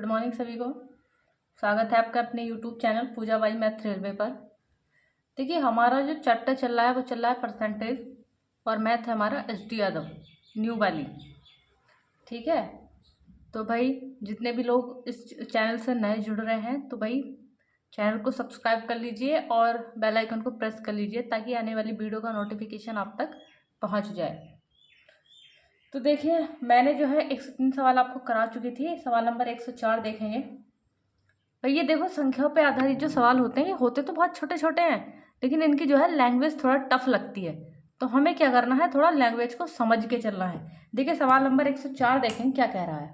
Good morning सभी को। स्वागत है आपका अपने YouTube channel Pooja by math railway पर। देखिए हमारा जो चैप्टर चल रहा है वो चल रहा है परसेंटेज और मैथ है हमारा SD यादव न्यू वाली। ठीक है, तो भाई जितने भी लोग इस चैनल से नए जुड़ रहे हैं तो भाई चैनल को सब्सक्राइब कर लीजिए और बेल आइकन को प्रेस कर लीजिए ताकि आने वाली वीडियो का नोटिफिकेशन आप तक पहुँच जाए। तो देखिए मैंने जो है 103 सवाल आपको करा चुकी थी। सवाल नंबर 104 देखेंगे। भाई ये देखो संख्याओं पे आधारित जो सवाल होते हैं ये होते तो बहुत छोटे छोटे हैं, लेकिन इनकी जो है लैंग्वेज थोड़ा टफ लगती है। तो हमें क्या करना है, थोड़ा लैंग्वेज को समझ के चलना है। देखिए सवाल नंबर 104 देखें क्या कह रहा है।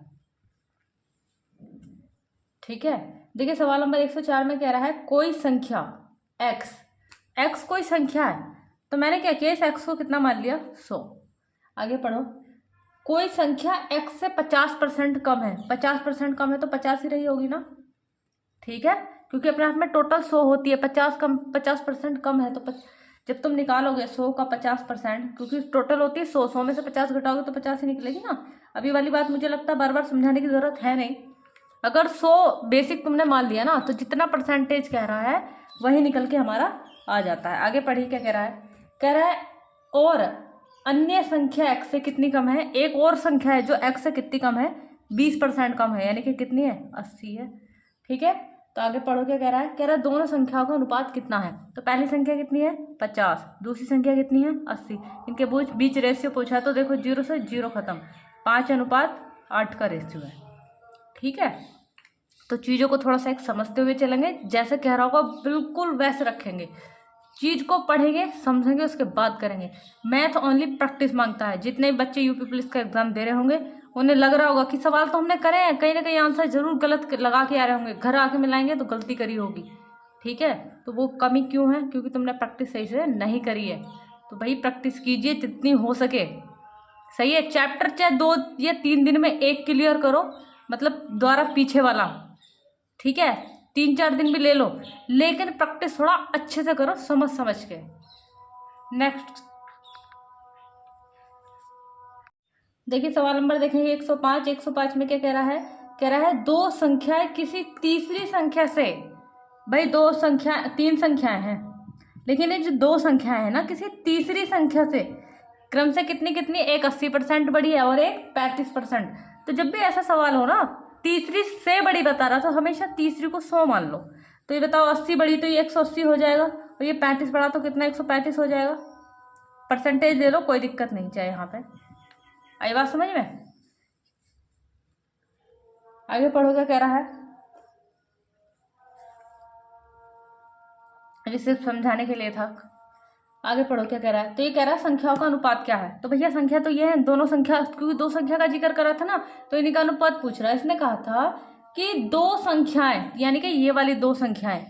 ठीक है, देखिए सवाल नंबर 104 में कह रहा है कोई संख्या x कोई संख्या है। तो मैंने क्या किया, इस x को कितना मान लिया 100। आगे पढ़ो। कोई संख्या x से 50% कम है। 50% कम है तो 50 ही रही होगी ना। ठीक है, क्योंकि अपने हाथ में टोटल 100 होती है। 50% कम है तो जब तुम निकालोगे 100 का 50%, क्योंकि टोटल होती है 100 में से 50 घटाओगे तो 50 ही निकलेगी ना। अभी वाली बात मुझे लगता है बार बार समझाने की जरूरत है नहीं। अगर 100 बेसिक तुमने मान लिया ना तो जितना परसेंटेज कह रहा है वही निकल के हमारा आ जाता है। आगे पढ़िए क्या कह रहा है। कह रहा है और अन्य संख्या x से कितनी कम है। एक और संख्या है जो x से कितनी कम है, 20% कम है, यानी कि कितनी है 80 है। ठीक है, तो आगे पढ़ो क्या कह रहा है। कह रहा है दोनों संख्याओं का अनुपात कितना है। तो पहली संख्या कितनी है 50, दूसरी संख्या कितनी है 80। इनके बीच रेशियो पूछा तो देखो 0 से 0 खत्म, 5:8 का रेशियो है। ठीक है, तो चीज़ों को थोड़ा सा एक समझते हुए चलेंगे, जैसे कह रहा होगा बिल्कुल वैसे रखेंगे। चीज़ को पढ़ेंगे समझेंगे उसके बाद करेंगे। मैथ ओनली प्रैक्टिस मांगता है। जितने बच्चे यूपी पुलिस का एग्जाम दे रहे होंगे उन्हें लग रहा होगा कि सवाल तो हमने करे हैं, कहीं ना कहीं आंसर जरूर गलत लगा के आ रहे होंगे, घर आके मिलाएंगे तो गलती करी होगी। ठीक है, तो वो कमी क्यों है, क्योंकि तुमने प्रैक्टिस सही से नहीं करी है। तो भाई प्रैक्टिस कीजिए जितनी हो सके। सही है, चैप्टर चाहे 2 या 3 दिन में एक क्लियर करो, मतलब द्वारा पीछे वाला। ठीक है, 3-4 दिन भी ले लो, लेकिन प्रैक्टिस थोड़ा अच्छे से करो, समझ समझ के। नेक्स्ट देखिए सवाल नंबर देखेंगे 105। 105 में क्या कह रहा है। कह रहा है दो संख्याएं किसी तीसरी संख्या से। भाई तीन संख्याएं हैं, लेकिन ये जो दो संख्याएं हैं ना किसी तीसरी संख्या से क्रम से कितनी कितनी, एक 80% बड़ी है और एक 35%। तो जब भी ऐसा सवाल हो ना तीसरी से बड़ी बता रहा तो हमेशा तीसरी को 100 मान लो। तो ये बताओ 80 बड़ी तो ये 180 हो जाएगा, और ये 35 बड़ा तो कितना 135 हो जाएगा। परसेंटेज ले लो, कोई दिक्कत नहीं चाहे। यहाँ पे आई बात समझ में। आगे पढ़ो क्या कह रहा है। ये सिर्फ समझाने के लिए था। आगे पढ़ो क्या कह रहा है। तो ये कह रहा है संख्याओं का अनुपात क्या है। तो भैया संख्या तो ये है, दोनों संख्या, क्योंकि दो संख्या का जिक्र करा था ना तो इन्हीं का अनुपात पूछ रहा है। इसने कहा था कि दो संख्याएं, यानी कि ये वाली दो संख्याएं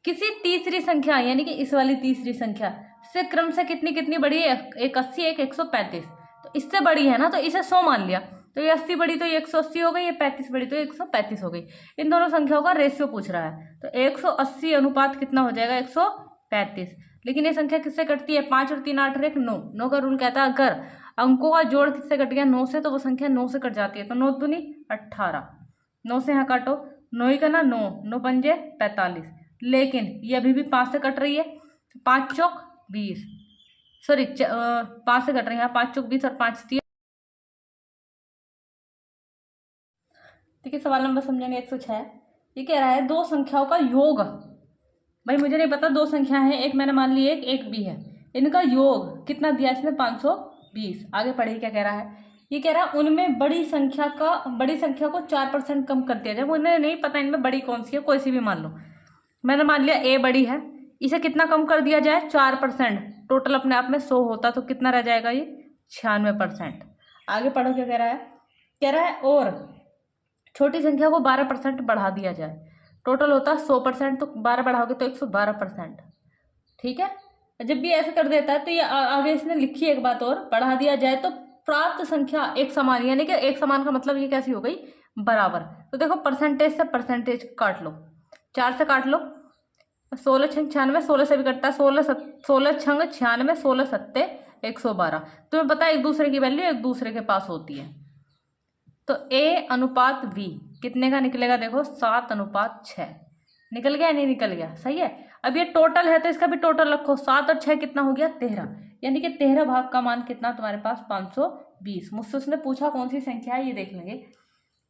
किसी तीसरी संख्या, यानी कि इस वाली तीसरी संख्या से क्रम से कितनी कितनी बड़ी है, एक 80 एक 135। तो इससे बड़ी है ना तो इसे 100 मान लिया। तो ये 80 बड़ी तो ये 180 हो गई, ये 35 बड़ी तो 135 हो गई। इन दोनों संख्याओं का रेशियो पूछ रहा है। तो 180 अनुपात कितना हो जाएगा 135। लेकिन ये संख्या किससे कटती है, 5 और 3 8 और 1 9। 9 का रूल कहता है अगर अंकों का जोड़ किससे कट गया 9 से, तो वो संख्या 9 से कट जाती है। तो 9 दूनी 18, 9 से यहाँ काटो, 9 ही का ना 9, 9 पंजे 45। लेकिन ये अभी भी 5 से कट रही है, 5 चौक 20, सॉरी 5 से कट रही है, 5 चौक 20 और 5 30। ठीक है, सवाल नंबर समझेंगे 106। ये कह रहा है दो संख्याओं का योग। भाई मुझे नहीं पता, दो संख्या है, एक मैंने मान ली एक भी है, इनका योग कितना दिया इसने 520। आगे पढ़िए क्या कह रहा है। ये कह रहा है उनमें बड़ी संख्या को 4% कम कर दिया जाए। मुझे नहीं पता इनमें बड़ी कौन सी है, कोई सी भी मान लो। मैंने मान लिया ए बड़ी है, इसे कितना कम कर दिया जाए 4%। टोटल अपने आप में 100 होता तो कितना रह जाएगा ये 96%। आगे पढ़ो क्या कह रहा है। कह रहा है और छोटी संख्या को 12% बढ़ा दिया जाए। टोटल होता है 100%, तो 12 बढ़ाओगे तो 112%। ठीक है, जब भी ऐसे कर देता है तो ये आगे इसने लिखी एक बात और, बढ़ा दिया जाए तो प्राप्त संख्या एक समान, यानी कि एक समान का मतलब ये कैसी हो गई बराबर। तो देखो परसेंटेज से परसेंटेज काट लो, 4 से काट लो, 16 छंग 96, 16 से भी कटता है, 16 छंग 96, 16 सत्ते 112। तुम्हें पता है एक दूसरे की वैल्यू एक दूसरे के पास होती है। तो A अनुपात V कितने का निकलेगा देखो 7:6 निकल गया नहीं निकल गया, सही है। अब ये टोटल है तो इसका भी टोटल रखो, 7 और 6 कितना हो गया 13, यानी कि 13 भाग का मान कितना तुम्हारे पास 520। मुझसे उसने पूछा कौन सी संख्या है, ये देख लेंगे।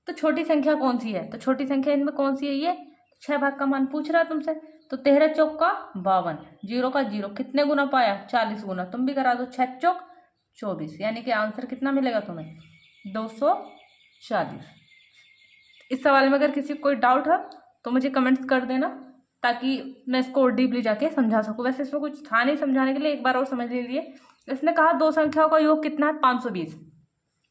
तो छोटी संख्या कौन सी है, तो छोटी संख्या इनमें कौन सी है, ये 6 भाग का मान पूछ रहा है तुमसे। तो 13 चौक का 52, 0 का 0, कितने गुना पाया 40 गुना, तुम भी करा दो, 6 चौक 24, यानी कि आंसर कितना मिलेगा तुम्हें 240। इस सवाल में अगर किसी को कोई डाउट है तो मुझे कमेंट्स कर देना, ताकि मैं इसको और डीपली जाके समझा सकूँ। वैसे इसमें कुछ था नहीं समझाने के लिए, एक बार और समझ लीजिए। इसने कहा दो संख्याओं का योग कितना है 520,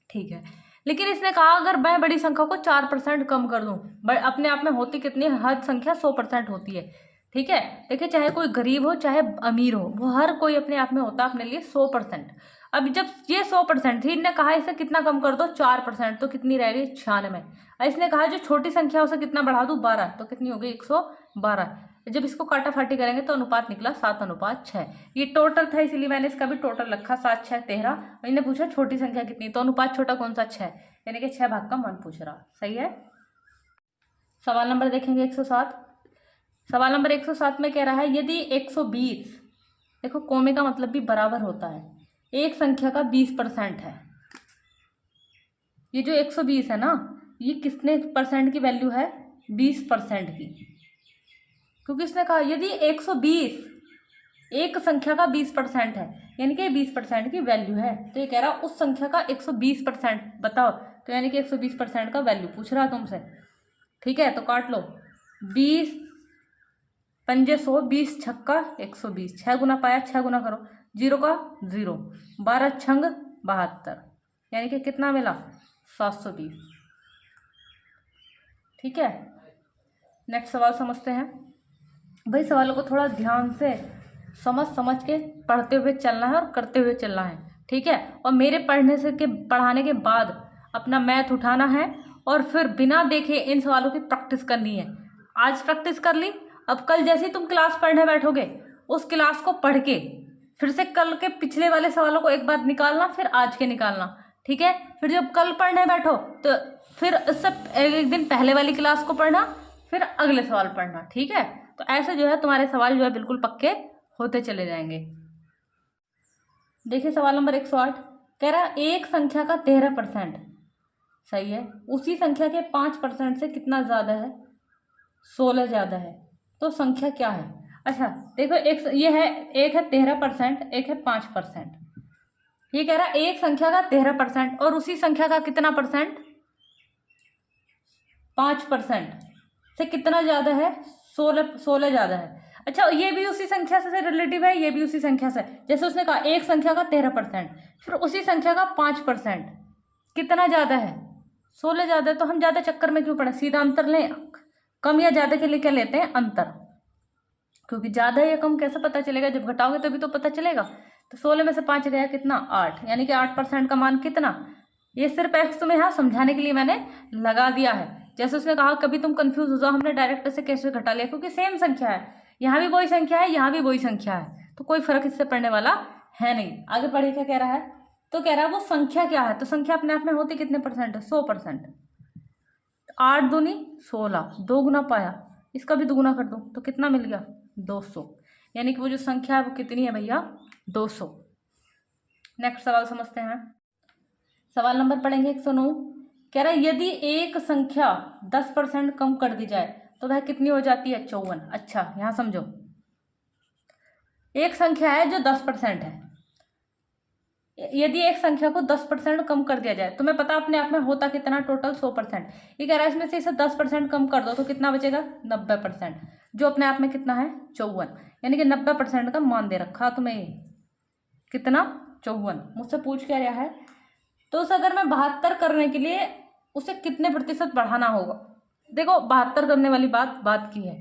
ठीक है। लेकिन इसने कहा अगर मैं बड़ी संख्या को 4% कम कर दूं, अपने आप में होती कितनी है, हर संख्या 100% होती है, ठीक है। देखिए चाहे कोई गरीब हो चाहे अमीर हो, वो हर कोई अपने आप में होता है अपने लिए 100%। अब जब ये 100% थी, इनने कहा इसे कितना कम कर दो 4%, तो कितनी रह गई 96। और इसने कहा जो छोटी संख्या उसे कितना बढ़ा दूं 12, तो कितनी हो गई 112। जब इसको काटाफाटी करेंगे तो अनुपात निकला 7:6। ये टोटल था इसीलिए मैंने इसका भी टोटल रखा 7 6 13। इन्हें पूछा छोटी संख्या कितनी, तो अनुपात छोटा कौन सा 6, यानी कि 6 भाग का मान पूछ रहा, सही है। सवाल नंबर देखेंगे 107। सवाल नंबर 107 में कह रहा है यदि 120, देखो कोमे का मतलब भी बराबर होता है, एक संख्या का 20% है। ये जो 120 है ना, ये कितने परसेंट की वैल्यू है 20% की, क्योंकि इसने कहा यदि 120 एक संख्या का 20% है, यानी कि 20% की वैल्यू है। तो ये कह रहा उस संख्या का 120% बताओ, तो यानी कि 120% का वैल्यू पूछ रहा तुमसे, ठीक है। तो काट लो, 20 पंजे 100, 20 छक्का 120, 6 गुना पाया, 6 गुना करो, 0 का 0, 12 छंग 72, यानी कि कितना मिला 720, ठीक है। नेक्स्ट सवाल समझते हैं। भाई सवालों को थोड़ा ध्यान से समझ के पढ़ते हुए चलना है और करते हुए चलना है, ठीक है। और मेरे पढ़ाने के बाद अपना मैथ उठाना है और फिर बिना देखे इन सवालों की प्रैक्टिस करनी है। आज प्रैक्टिस कर ली, अब कल जैसे ही तुम क्लास पढ़ने बैठोगे, उस क्लास को पढ़ के फिर से कल के पिछले वाले सवालों को एक बार निकालना, फिर आज के निकालना, ठीक है। फिर जब कल पढ़ने बैठो तो फिर इससे एक दिन पहले वाली क्लास को पढ़ना, फिर अगले सवाल पढ़ना, ठीक है। तो ऐसे जो है तुम्हारे सवाल जो है बिल्कुल पक्के होते चले जाएंगे। देखिए सवाल नंबर 108 कह रहा एक संख्या का 13%, सही है, उसी संख्या के 5% से कितना ज्यादा है 16 ज्यादा है, तो संख्या क्या है। अच्छा देखो एक ये है, एक है 13%, एक है 5%। ये कह रहा है एक संख्या का 13% और उसी संख्या का कितना परसेंट 5% से कितना ज्यादा है 16 ज्यादा है। अच्छा ये भी उसी संख्या से रिलेटिव है, ये भी उसी संख्या से, जैसे उसने कहा एक संख्या का 13%, फिर उसी संख्या का 5% कितना ज्यादा है 16 ज्यादा है। तो हम ज्यादा चक्कर में क्यों पड़े, सीधा अंतर लें, कम या ज्यादा के लिए क्या लेते हैं अंतर, क्योंकि ज्यादा या कम कैसे पता चलेगा, जब घटाओगे तभी तो पता चलेगा। तो 16 में से 5 गया कितना 8, यानी कि 8% का मान कितना। ये सिर्फ एक्स तुम्हें यहाँ समझाने के लिए मैंने लगा दिया है। जैसे उसने कहा कभी तुम कंफ्यूज हो जाओ हमने डायरेक्ट से कैसे घटा लिया, क्योंकि सेम संख्या है, यहाँ भी वही संख्या है यहाँ भी वही संख्या है, तो कोई फर्क इससे पड़ने वाला है नहीं। आगे पढ़िए क्या कह रहा है, तो कह रहा है वो संख्या क्या है, तो संख्या अपने आप में होती कितने परसेंट है 100%। 8 दूनी 16, 2 गुना पाया, इसका भी 2 गुना कर दो तो कितना मिल गया 200, यानी कि वो जो संख्या है वो कितनी है भैया 200। नेक्स्ट सवाल समझते हैं। सवाल नंबर पढ़ेंगे 109। कह रहा है यदि एक संख्या 10% कम कर दी जाए तो वह कितनी हो जाती है 54। अच्छा यहां समझो, एक संख्या है जो 10% है, यदि एक संख्या को 10% कम कर दिया जाए तो मैं पता अपने आप में होता कितना टोटल 100%। ये कह रहा है इसमें से इसे 10% कम कर दो तो कितना बचेगा 90%, जो अपने आप में कितना है 54, यानी कि 90% का मान दे रखा तुम्हें, कितना 54। मुझसे पूछ क्या रहा है, तो उसे अगर मैं 72 करने के लिए उसे कितने प्रतिशत बढ़ाना होगा। देखो 72 करने वाली बात की है,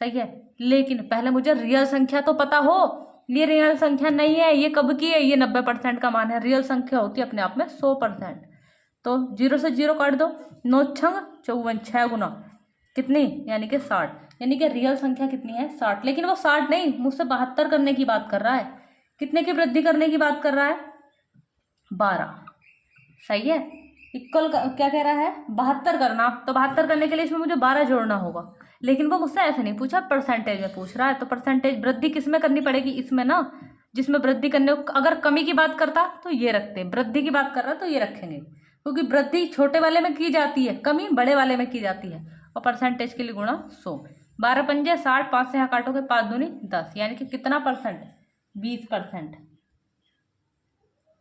सही है, लेकिन पहले मुझे रियल संख्या तो पता हो। ये रियल संख्या नहीं है, ये कब की है, ये 90% का मान है। रियल संख्या होती है अपने आप में 100%। तो 0 से 0 काट दो, 9 छंग 54, 6 गुना कितनी, यानी कि 60, यानी कि रियल संख्या कितनी है 60। लेकिन वो 60 नहीं, मुझसे 72 करने की बात कर रहा है, कितने की वृद्धि करने की बात कर रहा है 12, सही है। इक्वल क्या कह रहा है, 72 करना। तो 72 करने के लिए इसमें मुझे 12 जोड़ना होगा, लेकिन वो मुझसे ऐसे नहीं पूछा, परसेंटेज में पूछ रहा है। तो परसेंटेज वृद्धि किस में करनी पड़ेगी, इसमें ना, जिसमें वृद्धि करने को, अगर कमी की बात करता तो ये रखते, वृद्धि की बात कर रहा तो ये रखेंगे, क्योंकि वृद्धि छोटे वाले में की जाती है, कमी बड़े वाले में की जाती है। और परसेंटेज के लिए गुणा 100। 12 पंजे 60, 5 से यहाँ काटोगे 5 दूनी 10, यानी कि कितना परसेंट, 20%।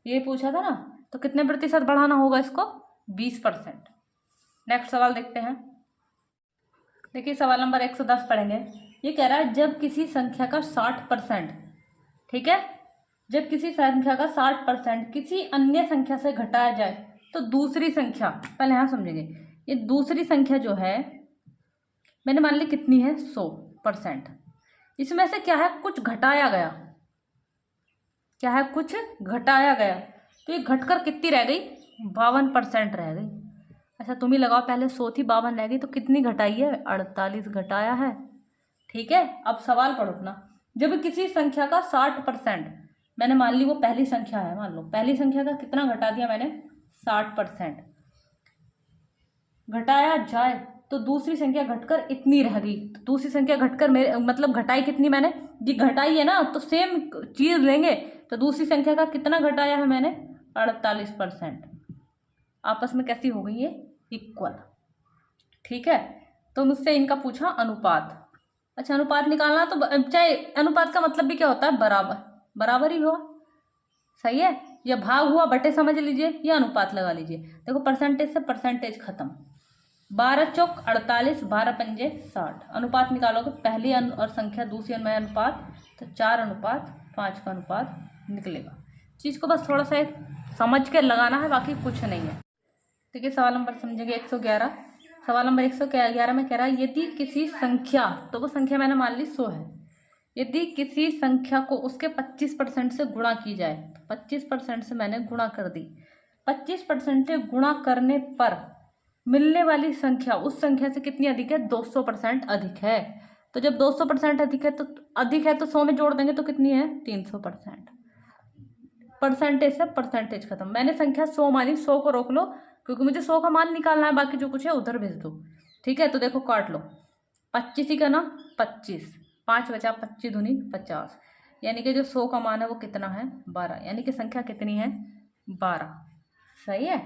ये पूछा था ना, तो कितने प्रतिशत बढ़ाना होगा इसको, 20%। नेक्स्ट सवाल देखते हैं। देखिए सवाल नंबर 110 पढ़ेंगे। ये कह रहा है जब किसी संख्या का 60%, ठीक है, जब किसी संख्या का 60% किसी अन्य संख्या से घटाया जाए तो दूसरी संख्या, पहले यहाँ समझेंगे, ये दूसरी संख्या जो है मैंने मान ली कितनी है, 100%। इसमें से क्या है, कुछ घटाया गया, क्या है, कुछ घटाया गया, तो ये घटकर कितनी रह गई, 52% रह गई। अच्छा तुम ही लगाओ, पहले 100 थी 52 रह गई, तो कितनी घटाई है, 48 घटाया है। ठीक है, अब सवाल पढ़ो अपना। जब किसी संख्या का 60%, मैंने मान ली वो पहली संख्या है, मान लो पहली संख्या का कितना घटा दिया मैंने, 60% घटाया जाए तो दूसरी संख्या घटकर इतनी रह गई। तो दूसरी संख्या घटकर मेरे मतलब घटाई कितनी मैंने, जी घटाई है ना, तो सेम चीज लेंगे, तो दूसरी संख्या का कितना घटाया है मैंने, 48%। आपस में कैसी हो गई ये, इक्वल। ठीक है, तो मुझसे इनका पूछा अनुपात। अच्छा अनुपात निकालना, तो चाहे अनुपात का मतलब भी क्या होता है, बराबर, बराबर ही हुआ, सही है, या भाग हुआ बटे समझ लीजिए, या अनुपात लगा लीजिए। देखो परसेंटेज से परसेंटेज खत्म, 12 चौक 48, 12 पंजे 60। अनुपात निकालोगे, पहली और संख्या दूसरी में अनुपात, तो 4:5 का अनुपात निकलेगा। चीज़ को बस थोड़ा सा समझ के लगाना है, बाकी कुछ नहीं है। देखिए सवाल नंबर समझेंगे 111। सवाल नंबर 111 में कह रहा है यदि किसी संख्या, तो वो संख्या मैंने मान ली 100 है, यदि किसी संख्या को उसके 25% से गुणा की जाए, 25% से मैंने गुणा कर दी, 25% से गुणा करने पर मिलने वाली संख्या उस संख्या से कितनी अधिक है, 200% अधिक है। तो जब 200% अधिक है तो 100 में जोड़ देंगे तो कितनी है, 300%। परसेंटेज से परसेंटेज खत्म। मैंने संख्या 100 मानी, 100 को रोक लो, क्योंकि मुझे 100 का मान निकालना है, बाकी जो कुछ है उधर भेज दो। ठीक है, तो देखो काट लो, 25 ही का ना, 25, 5 बचा, 25 दूनी 50, यानी कि जो 100 का मान है वो कितना है, 12, यानी कि संख्या कितनी है, 12। सही है।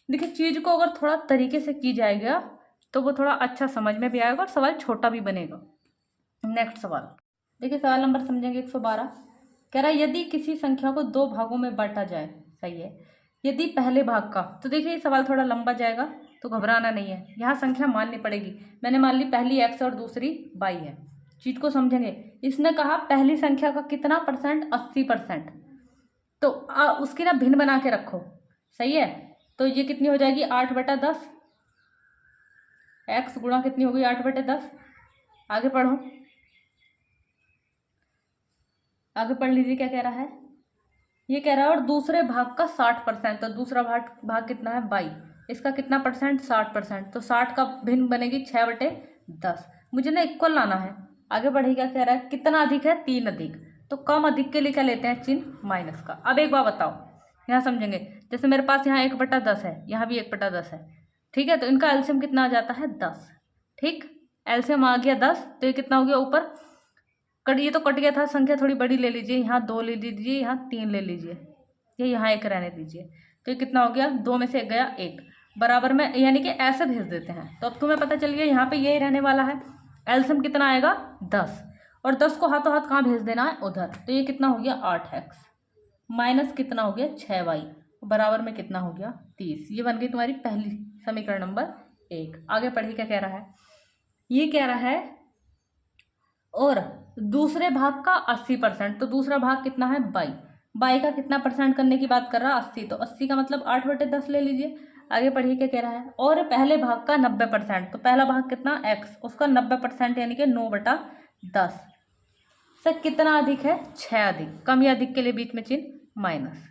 देखिए चीज को अगर थोड़ा तरीके से की जाएगा तो वो थोड़ा अच्छा समझ में भी आएगा और सवाल छोटा भी बनेगा। नेक्स्ट सवाल देखिए, सवाल नंबर समझेंगे 112। कह रहा है यदि किसी संख्या को 2 भागों में बांटा जाए, सही है, यदि पहले भाग का, तो देखिए ये सवाल थोड़ा लंबा जाएगा तो घबराना नहीं है, यहाँ संख्या माननी पड़ेगी। मैंने मान ली पहली x और दूसरी y है, चीज को समझेंगे। इसने कहा पहली संख्या का कितना परसेंट, 80%, तो उसकी ना भिन्न बना के रखो, सही है। तो ये कितनी हो जाएगी, 8/10, x गुणा कितनी होगी, 8/10। आगे पढ़ो, आगे पढ़ लीजिए क्या कह रहा है। ये कह रहा है और दूसरे भाग का 60%, तो दूसरा भाग कितना है, 22, इसका कितना परसेंट, 60%, तो 60 का भिन्न बनेगी 6/10। मुझे ना इक्वल लाना है। आगे बढ़े क्या कह रहा है, कितना अधिक है, 3 अधिक, तो कम अधिक के लिए क्या लेते हैं, चिन्ह माइनस का। अब एक बार बताओ, यहाँ समझेंगे, जैसे मेरे पास यहाँ 1/10 है, यहाँ भी 1/10 है, ठीक है, तो इनका एलसीएम कितना आ जाता है, 10। ठीक, एलसीएम आ गया 10, तो ये कितना हो गया, ऊपर कट, ये तो कट गया था, संख्या थोड़ी बड़ी ले लीजिए, यहाँ 2 ले लीजिए, यहाँ 3 ले लीजिए, ये यहाँ 1 रहने दीजिए, तो ये कितना हो गया, 2 में से 1 गया, 1 बराबर में, यानी कि ऐसे भेज देते हैं। तो अब तुम्हें पता चल गया यहाँ पे यही रहने वाला है, एलसीएम कितना आएगा, 10, और 10 को हाथों हाथ कहाँ भेज देना है, उधर। तो ये कितना हो गया, 8x माइनस कितना हो गया, 6y बराबर में कितना हो गया, 30। ये बन गई तुम्हारी पहली समीकरण नंबर 1। आगे पढ़िए क्या कह रहा है। ये कह रहा है और दूसरे भाग का 80%, तो दूसरा भाग कितना है, 22 का कितना परसेंट करने की बात कर रहा है, 80, तो 80 का मतलब 8/10 ले लीजिए। आगे पढ़िए क्या कह रहा है, और पहले भाग का 90%, तो पहला भाग कितना, x, उसका 90% यानी कि 9/10 से कितना अधिक है, 6 अधिक। कम या अधिक के लिए बीच में चिन्ह माइनस।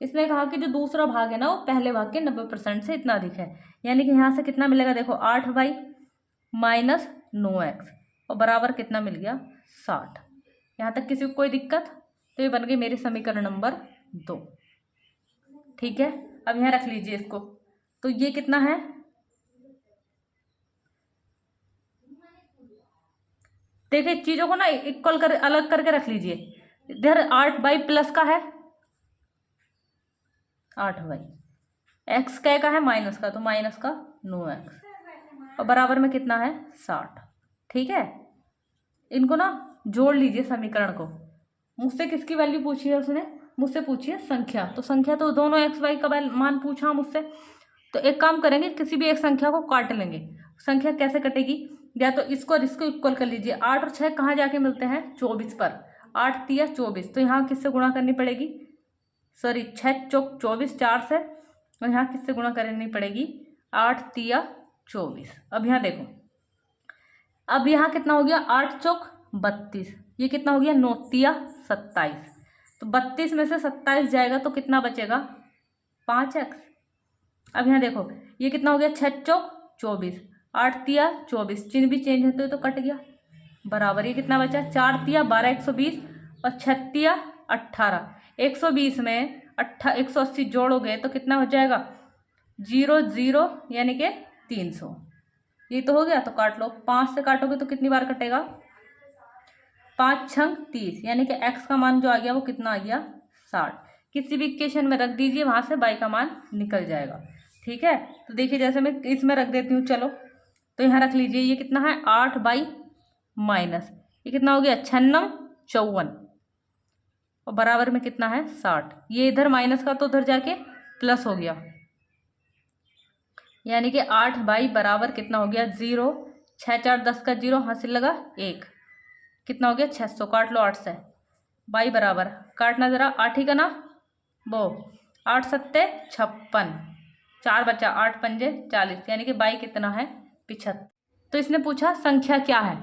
इसने कहा कि जो दूसरा भाग है ना वो पहले भाग के 90% से इतना अधिक है, यानी कि यहाँ से कितना मिलेगा, देखो 8y माइनस 9x और बराबर कितना मिल गया, 60। यहाँ तक किसी को कोई दिक्कत, तो ये बन गई मेरी समीकरण नंबर 2। ठीक है, अब यहाँ रख लीजिए इसको, तो ये कितना है, देखिए चीजों को ना इक्वल कर अलग करके रख लीजिए। इधर 8 प्लस का है 8 एक्स क्या का है माइनस का, तो माइनस का 9x और बराबर में कितना है 60। ठीक है, इनको ना जोड़ लीजिए समीकरण को। मुझसे किसकी वैल्यू पूछी है उसने, मुझसे पूछी है संख्या, तो संख्या तो दोनों एक्स वाई का मान पूछा मुझसे। तो एक काम करेंगे, किसी भी एक संख्या को काट लेंगे। संख्या कैसे कटेगी, या तो इसको और इसको इक्वल कर लीजिए। 8 और 6 कहाँ जाके मिलते हैं 24 पर, 8 तिया 24, तो यहाँ किससे गुणा करनी पड़ेगी, सॉरी 6 चौक 24 4 से, और यहाँ किससे गुणा करनी पड़ेगी 8 तिया 24। अब यहाँ देखो, अब यहाँ कितना हो गया 8 चौक 32, ये कितना हो गया 9 तिया 27, तो 32 में से 27 जाएगा तो कितना बचेगा 5x। अब यहाँ देखो ये कितना हो गया 6 चौक 24, 8 तिया 24, चिन्ह भी चेंज होते तो कट गया, बराबर ये कितना बचा 4 तिया 12 120 और 6 तिया 18। 120 में 180 जोड़ोगे तो कितना हो जाएगा 0 0 यानी कि 300। ये तो हो गया, तो काट लो, 5 से काटोगे तो कितनी बार कटेगा 5 छंग 30, यानी कि x का मान जो आ गया वो कितना आ गया 60। किसी भी इक्वेशन में रख दीजिए, वहां से y का मान निकल जाएगा। ठीक है, तो देखिए जैसे मैं इसमें रख देती हूँ, चलो तो यहाँ रख लीजिए, ये कितना है 8 बाई माइनस ये कितना हो गया 96 54 और बराबर में कितना है 60। ये इधर माइनस का तो उधर जाके प्लस हो गया, यानी कि 8 बाई बराबर कितना हो गया 0, 6 4 10 का 0 हासिल लगा 1, कितना हो गया 600। काट लो 8 से, बाई बराबर काटना जरा 8 ही का ना, वो 8 सत्ते 56, 4 बचा 8 पंजे 40, यानी कि बाई कितना है 75। तो इसने पूछा संख्या क्या है,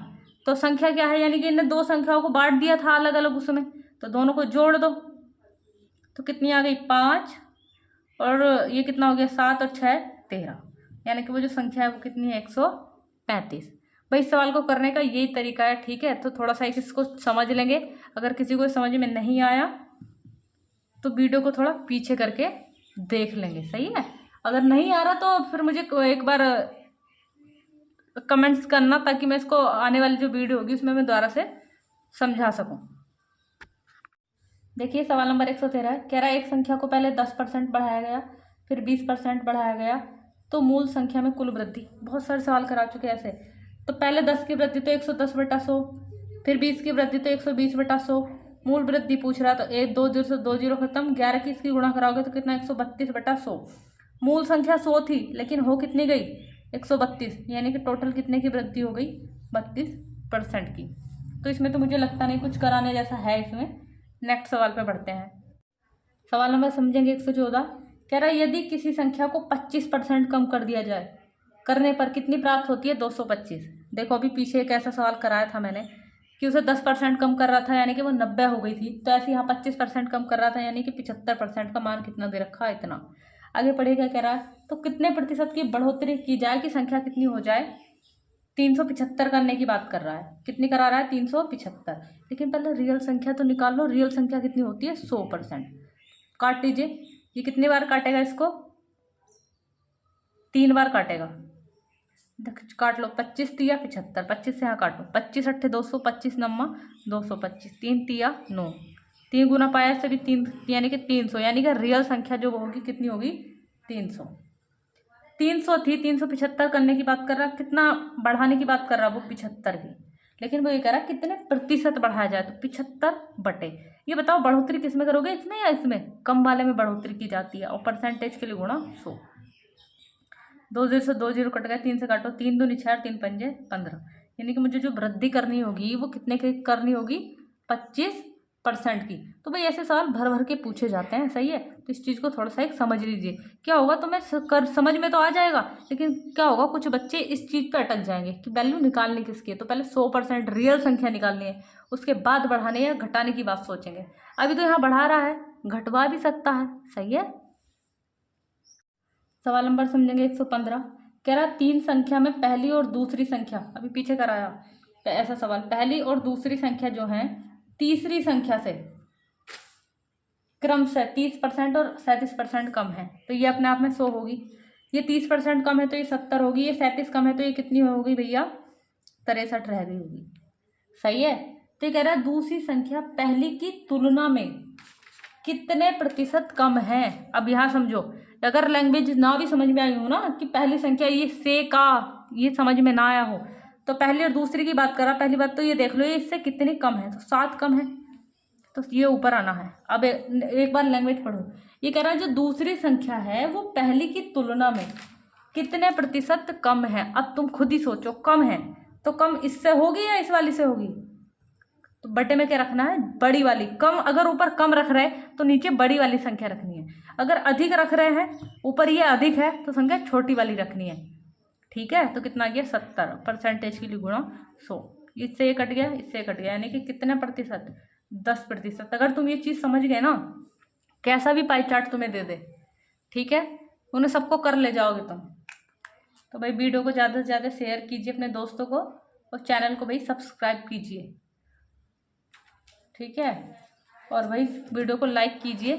तो संख्या क्या है यानी कि इन्हें दो संख्याओं को बांट दिया था अलग अलग उसमें, तो दोनों को जोड़ दो, तो कितनी आ गई 5 और ये कितना हो गया 7 और 6 13, यानी कि वो जो संख्या है वो कितनी है 135। भाई इस सवाल को करने का यही तरीका है। ठीक है, तो थोड़ा सा इसको समझ लेंगे, अगर किसी को समझ में नहीं आया तो वीडियो को थोड़ा पीछे करके देख लेंगे, सही है। अगर नहीं आ रहा तो फिर मुझे एक बार कमेंट्स करना, ताकि मैं इसको आने वाली जो वीडियो होगी उसमें मैं दोबारा से समझा सकूं। देखिए सवाल नंबर 113 कह रहा है एक संख्या को पहले 10% बढ़ाया गया, फिर 20% बढ़ाया गया, तो मूल संख्या में कुल वृद्धि। बहुत सारे सवाल करा चुके हैं ऐसे। तो पहले 10 की वृद्धि तो 110/100, फिर 20 की वृद्धि तो 120/100, मूल वृद्धि पूछ रहा तो 1 2 0 से 2 0 खत्म, 11 की इसकी गुणा कराओगे तो कितना 132/100। मूल संख्या 100 थी लेकिन हो कितनी गई 132, यानी कि टोटल कितने की वृद्धि हो गई 32% की। तो इसमें तो मुझे लगता नहीं कुछ कराने जैसा है इसमें। नेक्स्ट सवाल पे बढ़ते हैं। सवाल नंबर समझेंगे 114 कह रहा है यदि किसी संख्या को 25% कम कर दिया जाए, करने पर कितनी प्राप्त होती है 225। देखो अभी पीछे एक ऐसा सवाल कराया था मैंने कि उसे 10% कम कर रहा था यानी कि वो 90 हो गई थी, तो ऐसे यहाँ 25% कम कर रहा था यानी कि 75% का मान कितना दे रखा है इतना। आगे पढ़ेगा कह रहा है तो कितने प्रतिशत की बढ़ोतरी की जाए कि संख्या कितनी हो जाए 375 करने की बात कर रहा है। कितनी करा रहा है 375, लेकिन पहले रियल संख्या तो निकाल लो। रियल संख्या कितनी होती है 100%। काट लीजिए, ये कितनी बार काटेगा इसको 3 बार काटेगा। काट लो 25 तिया 75, 25 से यहाँ काटो 25 अट्ठे 200, 25 नम्मा 225, 3 तिया 9, 3 गुना पाया से भी 3 यानी कि 300, यानी कि रियल संख्या जो होगी कितनी होगी 300। 300 थी 375 करने की बात कर रहा, कितना बढ़ाने की बात कर रहा वो 75 की, लेकिन वो ये कह रहा कितने प्रतिशत बढ़ाया जाए तो 75 बटे। ये बताओ बढ़ोतरी किसमें करोगे, इसमें या इसमें, कम वाले में बढ़ोतरी की जाती है और परसेंटेज के लिए गुणा 100। 2 0 से 2 0 कट गया, 3 से काटो 3 दूनी 6 3 पंजे 15, यानी कि मुझे जो वृद्धि करनी होगी वो कितने की करनी होगी 25% की। तो भाई ऐसे सवाल भर भर के पूछे जाते हैं, सही है। तो इस चीज़ को थोड़ा सा एक समझ लीजिए, क्या होगा तो मैं समझ में तो आ जाएगा, लेकिन क्या होगा कुछ बच्चे इस चीज़ पर अटक जाएंगे कि वैल्यू निकालनी किसकी है, तो पहले 100% रियल संख्या निकालनी है, उसके बाद बढ़ाने या घटाने की बात सोचेंगे। अभी तो यहाँ बढ़ा रहा है, घटवा भी सकता है, सही है। सवाल नंबर समझेंगे 115 कह रहा 3 संख्या में पहली और दूसरी संख्या, अभी पीछे कराया ऐसा सवाल, पहली और दूसरी संख्या जो है तीसरी संख्या से क्रम से 30% और 37% कम है, तो ये अपने आप में 100 होगी। ये 30% कम है तो ये 70 होगी, ये 37 कम है तो ये कितनी होगी भैया, 63 रह गई होगी। सही है। तो ये कह रहा है दूसरी संख्या पहली की तुलना में कितने प्रतिशत कम है। अब यहाँ समझो, अगर लैंग्वेज ना भी समझ में आई हो ना कि पहली संख्या ये से का ये समझ में ना आया हो, तो पहली और दूसरी की बात करा, पहली बात तो ये देख लो ये इससे कितनी कम है, तो 7 कम है, तो ये ऊपर आना है। अब एक बार लैंग्वेज पढ़ो। ये कह रहा है जो दूसरी संख्या है वो पहली की तुलना में कितने प्रतिशत कम है। अब तुम खुद ही सोचो, कम है तो कम इससे होगी या इस वाली से होगी, तो बटे में क्या रखना है, बड़ी वाली। कम अगर ऊपर कम रख रहे हैं तो नीचे बड़ी वाली संख्या रखनी है, अगर अधिक रख रहे हैं ऊपर ये अधिक है तो संख्या छोटी वाली रखनी है। ठीक है, तो कितना आ गया 70, परसेंटेज के लिए गुणा 100, इससे ये कट गया, इससे ये कट गया, यानी कि कितने प्रतिशत, 10%। अगर तुम ये चीज़ समझ गए ना, कैसा भी पाई चार्ट तुम्हें दे दे, ठीक है, उन्हें सबको कर ले जाओगे तुम। तो भाई वीडियो को ज़्यादा से ज़्यादा शेयर कीजिए अपने दोस्तों को, और चैनल को भाई सब्सक्राइब कीजिए, ठीक है, और भाई वीडियो को लाइक कीजिए।